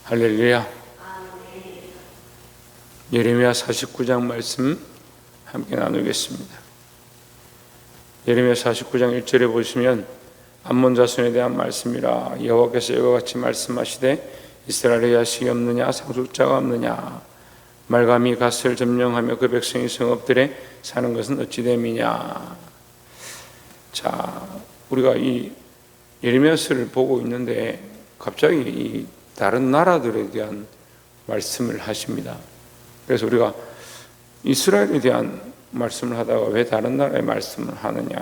할렐루야. 예레미야 49장 말씀 함께 나누겠습니다. 예레미야 49장 1절에 보시면 암몬 자손에 대한 말씀이라. 여호와께서 이와 같이 말씀하시되 이스라엘에 야식이 없느냐, 상속자가 없느냐, 말감이 갓을 점령하며 그 백성이 성읍들에 사는 것은 어찌 됨이냐. 자, 우리가 이 예레미야서를 보고 있는데 갑자기 이 다른 나라들에 대한 말씀을 하십니다. 그래서 우리가 이스라엘에 대한 말씀을 하다가 왜 다른 나라의 말씀을 하느냐,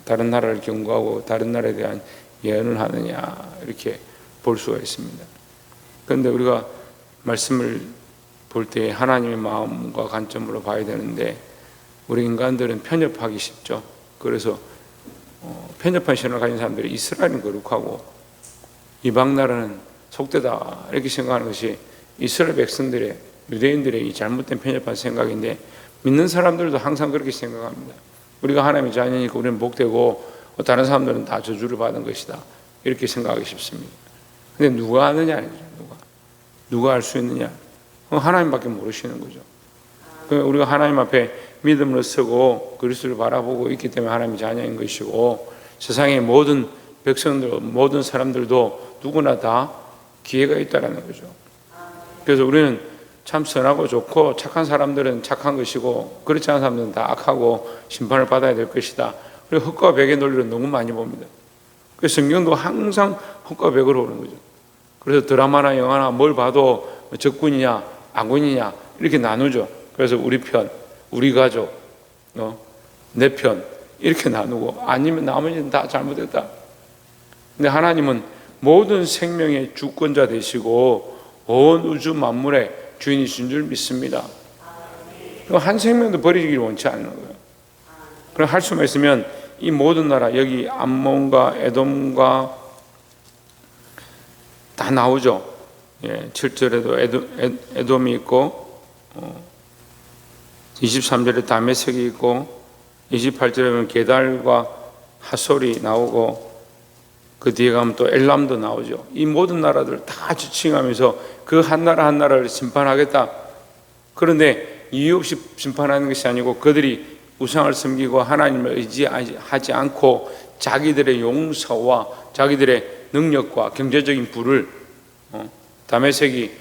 다른 나라를 경고하고 다른 나라에 대한 예언을 하느냐, 이렇게 볼 수가 있습니다. 그런데 우리가 말씀을 볼 때 하나님의 마음과 관점으로 봐야 되는데 우리 인간들은 편협하기 쉽죠. 그래서 편협한 신앙을 가진 사람들이 이스라엘은 거룩하고 이방 나라는 속되다 이렇게 생각하는 것이 이스라엘 백성들의, 유대인들의 이 잘못된 편협한 생각인데, 믿는 사람들도 항상 그렇게 생각합니다. 우리가 하나님의 자녀니까 우리는 복되고 다른 사람들은 다 저주를 받은 것이다, 이렇게 생각하기 쉽습니다. 근데 누가 아느냐, 누가 알 수 있느냐? 하나님밖에 모르시는 거죠. 우리가 하나님 앞에 믿음으로 서고 그리스도를 바라보고 있기 때문에 하나님의 자녀인 것이고, 세상의 모든 백성들, 모든 사람들도 누구나 다 기회가 있다라는 거죠. 그래서 우리는 참 선하고 좋고 착한 사람들은 착한 것이고, 그렇지 않은 사람들은 다 악하고 심판을 받아야 될 것이다. 그리고 흑과 백의 논리를 너무 많이 봅니다. 그래서 성경도 항상 흑과 백으로 오는 거죠. 그래서 드라마나 영화나 뭘 봐도 적군이냐 악군이냐 이렇게 나누죠. 그래서 우리 편, 우리 가족, 내 편 이렇게 나누고, 아니면 나머지는 다 잘못했다. 근데 하나님은 모든 생명의 주권자 되시고 온 우주 만물의 주인이신 줄 믿습니다. 한 생명도 버리기를 원치 않는 거예요. 그럼 할 수만 있으면 이 모든 나라, 여기 암몬과 에돔과 다 나오죠. 7절에도 에돔이 있고, 23절에 다메섹이 있고, 28절에 보면 게달과 하솔이 나오고, 그 뒤에 가면 또 엘람도 나오죠. 이 모든 나라들 다 지칭하면서 그 한 나라 한 나라를 심판하겠다. 그런데 이유 없이 심판하는 것이 아니고 그들이 우상을 섬기고 하나님을 의지하지 않고 자기들의 용서와 자기들의 능력과 경제적인 부를, 다메섹이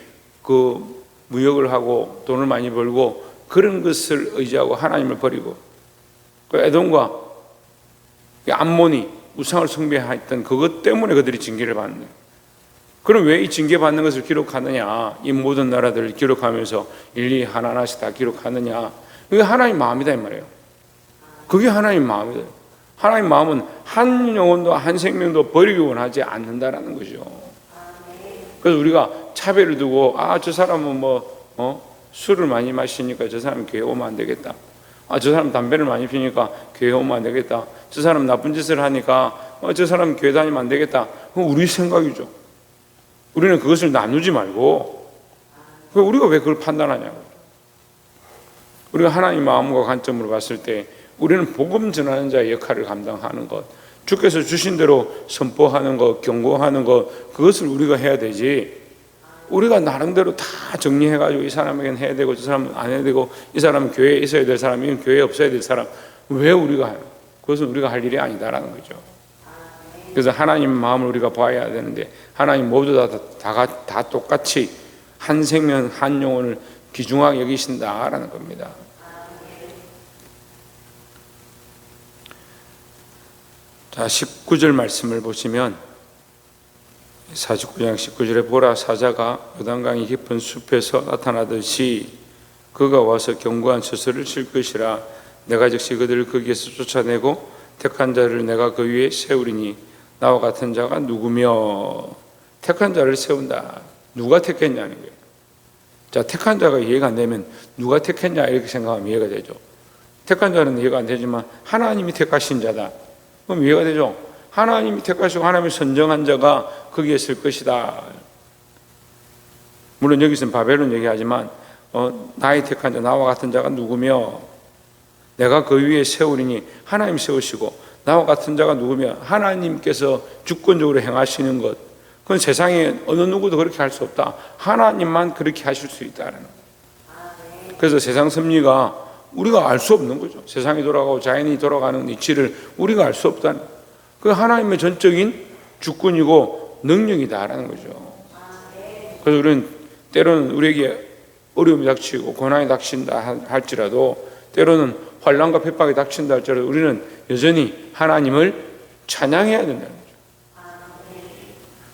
그 무역을 하고 돈을 많이 벌고 그런 것을 의지하고 하나님을 버리고, 그 에돔과 암몬이 우상을 숭배했던 그것 때문에 그들이 징계를 받는 거예요. 그럼 왜 이 징계받는 것을 기록하느냐? 이 모든 나라들을 기록하면서 일일이 하나하나씩 다 기록하느냐? 그게 하나님 마음이다 이 말이에요. 그게 하나님 마음이다. 하나님 마음은 한 영혼도 한 생명도 버리기 원하지 않는다라는 거죠. 그래서 우리가 차별을 두고, 저 사람은 술을 많이 마시니까 저 사람은 교회 오면 안 되겠다. 저 사람 담배를 많이 피니까 교회 오면 안 되겠다. 저 사람 나쁜 짓을 하니까 저 사람 교회 다니면 안 되겠다. 그건 우리 생각이죠. 우리는 그것을 나누지 말고, 우리가 왜 그걸 판단하냐고. 우리가 하나님 마음과 관점으로 봤을 때 우리는 복음 전하는 자의 역할을 감당하는 것, 주께서 주신 대로 선포하는 것, 경고하는 것, 그것을 우리가 해야 되지, 우리가 나름대로 다 정리해가지고 이 사람에게는 해야 되고 저 사람은 안 해야 되고, 이 사람은 교회에 있어야 될 사람, 이건 교회에 없어야 될 사람, 왜 우리가 해요? 그것은 우리가 할 일이 아니다라는 거죠. 그래서 하나님 마음을 우리가 봐야 되는데, 하나님 모두 다 똑같이 한 생명 한 영혼을 귀중하게 여기신다라는 겁니다. 자, 19절 말씀을 보시면 49장 19절에 보라, 사자가 요단강이 깊은 숲에서 나타나듯이 그가 와서 견고한 저수를 칠 것이라. 내가 즉시 그들을 거기에서 쫓아내고 택한 자를 내가 그 위에 세우리니 나와 같은 자가 누구며. 택한 자를 세운다. 누가 택했냐는 거예요. 자, 택한 자가 이해가 안 되면 누가 택했냐 이렇게 생각하면 이해가 되죠. 택한 자는 이해가 안 되지만 하나님이 택하신 자다, 그럼 이해가 되죠. 하나님이 택하시고 하나님이 선정한 자가 거기에 있을 것이다. 물론 여기서는 바벨론 얘기하지만 나의 택한 자, 나와 같은 자가 누구며, 내가 그 위에 세우리니 하나님 세우시고, 나와 같은 자가 누구며, 하나님께서 주권적으로 행하시는 것, 그건 세상에 어느 누구도 그렇게 할 수 없다. 하나님만 그렇게 하실 수 있다는 거예요. 그래서 세상 섭리가 우리가 알 수 없는 거죠. 세상이 돌아가고 자연이 돌아가는 이치를 우리가 알 수 없다는 거예요. 그 하나님의 전적인 주권이고 능력이다라는 거죠. 그래서 우리는 때로는 우리에게 어려움이 닥치고 고난이 닥친다 할지라도, 때로는 환난과 핍박이 닥친다 할지라도 우리는 여전히 하나님을 찬양해야 된다는 거죠.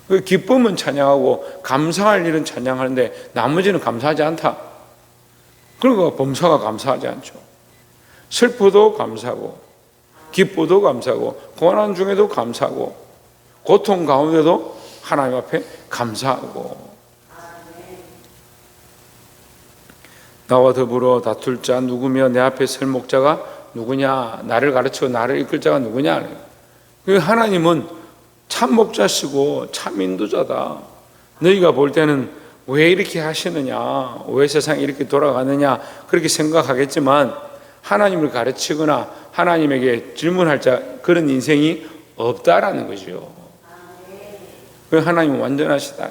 그 기쁨은 찬양하고 감사할 일은 찬양하는데 나머지는 감사하지 않다. 그러니까 범사가 감사하지 않죠. 슬퍼도 감사하고 기뻐도 감사하고 고난 중에도 감사하고 고통 가운데도 하나님 앞에 감사하고, 나와 더불어 다툴 자 누구며 내 앞에 설 목자가 누구냐, 나를 가르치고 나를 이끌 자가 누구냐. 하나님은 참 목자시고 참 인도자다. 너희가 볼 때는 왜 이렇게 하시느냐, 왜 세상이 이렇게 돌아가느냐 그렇게 생각하겠지만, 하나님을 가르치거나 하나님에게 질문할 자 그런 인생이 없다라는 거죠. 하나님은 완전하시다.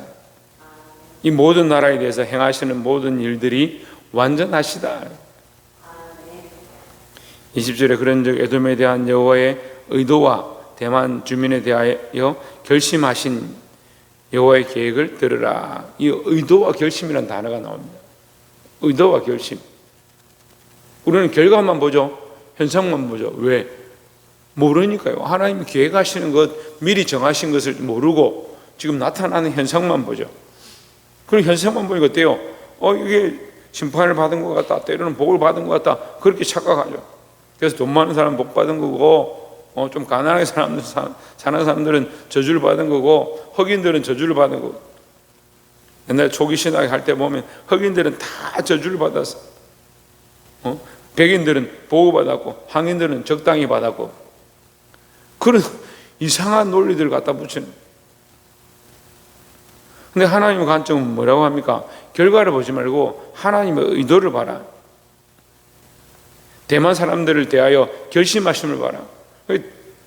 이 모든 나라에 대해서 행하시는 모든 일들이 완전하시다. 20절에 그런즉 에돔에 대한 여호와의 의도와 대만 주민에 대하여 결심하신 여호와의 계획을 들으라. 이 의도와 결심이라는 단어가 나옵니다. 의도와 결심. 우리는 결과만 보죠. 현상만 보죠. 왜? 모르니까요. 하나님이 계획하시는 것, 미리 정하신 것을 모르고 지금 나타나는 현상만 보죠. 그럼 현상만 보니까 어때요? 이게 심판을 받은 것 같다, 때로는 복을 받은 것 같다, 그렇게 착각하죠. 그래서 돈 많은 사람은 복 받은 거고, 좀 가난하게 사는 사람들은 저주를 받은 거고, 흑인들은 저주를 받은 거고. 옛날 초기 신학에 할 때 보면 흑인들은 다 저주를 받았어. 백인들은 보호받았고 황인들은 적당히 받았고, 그런 이상한 논리들을 갖다 붙이는. 근데 하나님의 관점은 뭐라고 합니까? 결과를 보지 말고 하나님의 의도를 봐라. 대만 사람들을 대하여 결심하심을 봐라.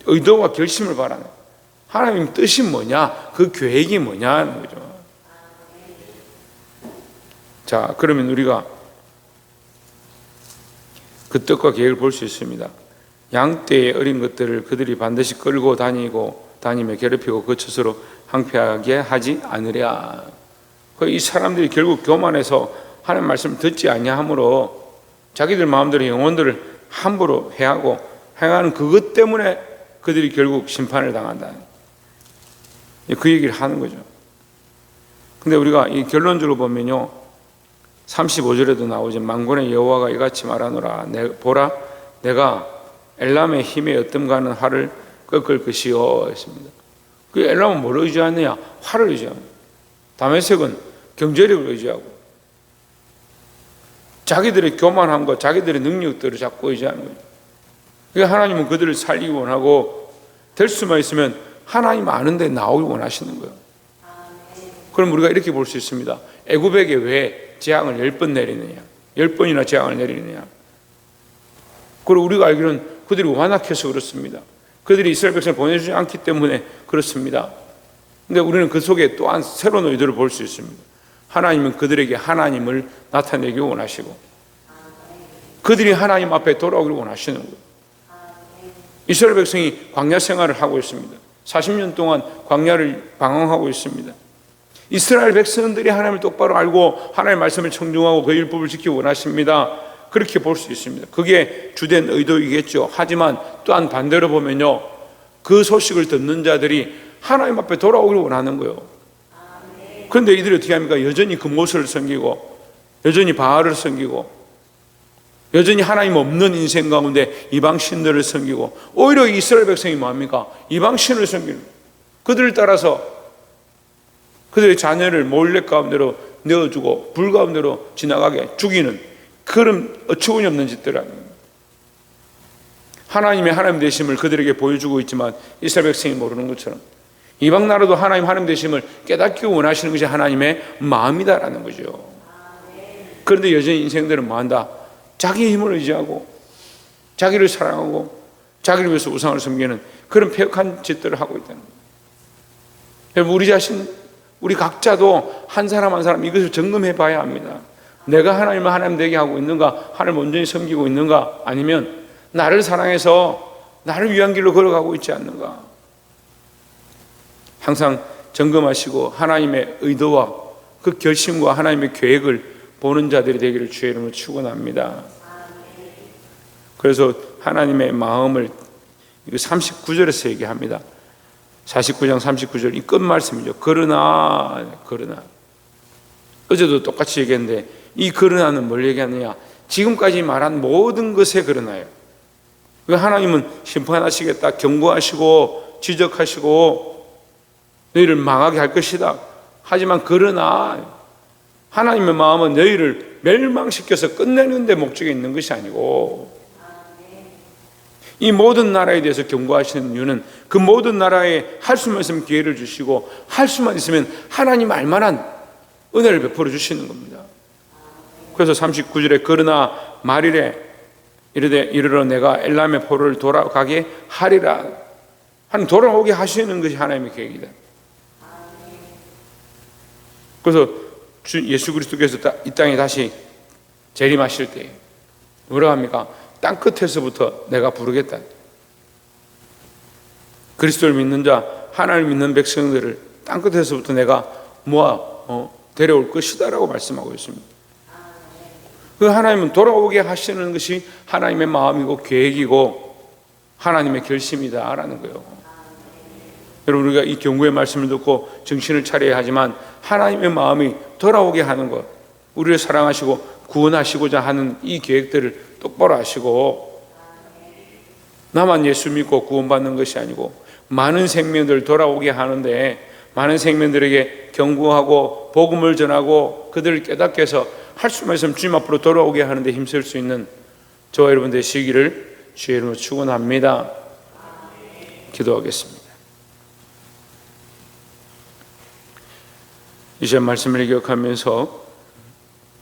의도와 결심을 봐라. 하나님 뜻이 뭐냐, 그 계획이 뭐냐는 거죠. 자, 그러면 우리가 그 뜻과 계획을 볼 수 있습니다. 양떼의 어린 것들을 그들이 반드시 끌고 다니며 괴롭히고 거쳐서로 항폐하게 하지 않으랴. 이 사람들이 결국 교만해서 하나님 말씀을 듣지 아니하므로 자기들 마음대로 영혼들을 함부로 해하고 행하는 그것 때문에 그들이 결국 심판을 당한다. 그 얘기를 하는 거죠. 근데 우리가 이 결론적으로 보면요, 35절에도 나오죠. 만군의 여호와가 이같이 말하노라. 보라, 내가 엘람의 힘에 어뜸가는 활을 꺾을 것이요 했습니다. 그 엘람은 뭘 의지하느냐? 활을 의지합니다. 다메섹은 경제력을 의지하고 자기들의 교만함과 자기들의 능력들을 자꾸 의지하는 거죠. 그러니까 하나님은 그들을 살리기 원하고, 될 수만 있으면 하나님 아는데 나오기 원하시는 거예요. 그럼 우리가 이렇게 볼 수 있습니다. 애굽에게 왜 재앙을 10번 내리느냐, 10번이나 재앙을 내리느냐. 그리고 우리가 알기로는 그들이 완악해서 그렇습니다. 그들이 이스라엘 백성을 보내주지 않기 때문에 그렇습니다. 근데 우리는 그 속에 또한 새로운 의도를 볼 수 있습니다. 하나님은 그들에게 하나님을 나타내기 원하시고 그들이 하나님 앞에 돌아오기를 원하시는 거예요. 이스라엘 백성이 광야 생활을 하고 있습니다. 40년 동안 광야를 방황하고 있습니다. 이스라엘 백성들이 하나님을 똑바로 알고 하나님의 말씀을 청중하고 그 율법을 지키기 원하십니다. 그렇게 볼 수 있습니다. 그게 주된 의도이겠죠. 하지만 또한 반대로 보면요, 그 소식을 듣는 자들이 하나님 앞에 돌아오기를 원하는 거예요. 그런데 이들이 어떻게 합니까? 여전히 금옷을 섬기고 여전히 바알을 섬기고 여전히 하나님 없는 인생 가운데 이방 신들을 섬기고, 오히려 이스라엘 백성이 뭐합니까? 이방 신을 섬기는, 그들을 따라서 그들의 자녀를 몰래 가운데로 내어주고 불 가운데로 지나가게 죽이는 그런 어처구니 없는 짓들을 합니다. 하나님의 하나님 되심을 그들에게 보여주고 있지만 이스라엘 백성이 모르는 것처럼 이방 나라도 하나님 되심을 깨닫기 원하시는 것이 하나님의 마음이다라는 거죠. 그런데 여전히 인생들은 뭐한다? 자기의 힘을 의지하고 자기를 사랑하고 자기를 위해서 우상을 섬기는 그런 폐역한 짓들을 하고 있다는 거예요. 우리 자신 우리 각자도 한 사람 한 사람 이것을 점검해 봐야 합니다. 내가 하나님을 하나님 되게 하고 있는가, 하나님 온전히 섬기고 있는가, 아니면 나를 사랑해서 나를 위한 길로 걸어가고 있지 않는가. 항상 점검하시고 하나님의 의도와 그 결심과 하나님의 계획을 보는 자들이 되기를 주의 이름으로 축원합니다. 그래서 하나님의 마음을 39절에서 얘기합니다. 49장 39절 이 끝말씀이죠. 그러나 어제도 똑같이 얘기했는데 이 그러나는 뭘 얘기하느냐, 지금까지 말한 모든 것에 그러나요. 하나님은 심판하시겠다, 경고하시고 지적하시고 너희를 망하게 할 것이다. 하지만 그러나 하나님의 마음은 너희를 멸망시켜서 끝내는 데 목적이 있는 것이 아니고, 이 모든 나라에 대해서 경고하시는 이유는 그 모든 나라에 할 수만 있으면 기회를 주시고 할 수만 있으면 하나님 알만한 은혜를 베풀어 주시는 겁니다. 그래서 39절에 그러나 말이래 이르되 이르러 내가 엘람의 포로를 돌아가게 하리라. 하나님 돌아오게 하시는 것이 하나님의 계획이다. 그래서 주 예수 그리스도께서 이 땅에 다시 재림하실 때 뭐라 합니까? 땅 끝에서부터 내가 부르겠다. 그리스도를 믿는 자, 하나님을 믿는 백성들을 땅 끝에서부터 내가 모아 데려올 것이다라고 말씀하고 있습니다. 그 하나님은 돌아오게 하시는 것이 하나님의 마음이고 계획이고 하나님의 결심이다라는 거예요. 여러분, 우리가 이 경고의 말씀을 듣고 정신을 차려야 하지만 하나님의 마음이 돌아오게 하는 것, 우리를 사랑하시고 구원하시고자 하는 이 계획들을 똑바로 하시고, 나만 예수 믿고 구원받는 것이 아니고 많은 생명들 돌아오게 하는데, 많은 생명들에게 경고하고 복음을 전하고 그들을 깨닫게 해서 할 수만 있으면 주님 앞으로 돌아오게 하는데 힘쓸 수 있는 저와 여러분 되시기를 주의 이름으로 축원합니다. 기도하겠습니다. 이제 말씀을 기억하면서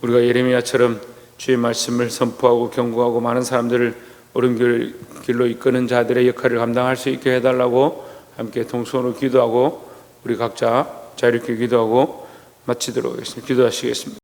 우리가 예레미야처럼 주의 말씀을 선포하고 경고하고 많은 사람들을 옳은 길로 이끄는 자들의 역할을 감당할 수 있게 해달라고 함께 동성으로 기도하고 우리 각자 자유롭게 기도하고 마치도록 하겠습니다. 기도하시겠습니다.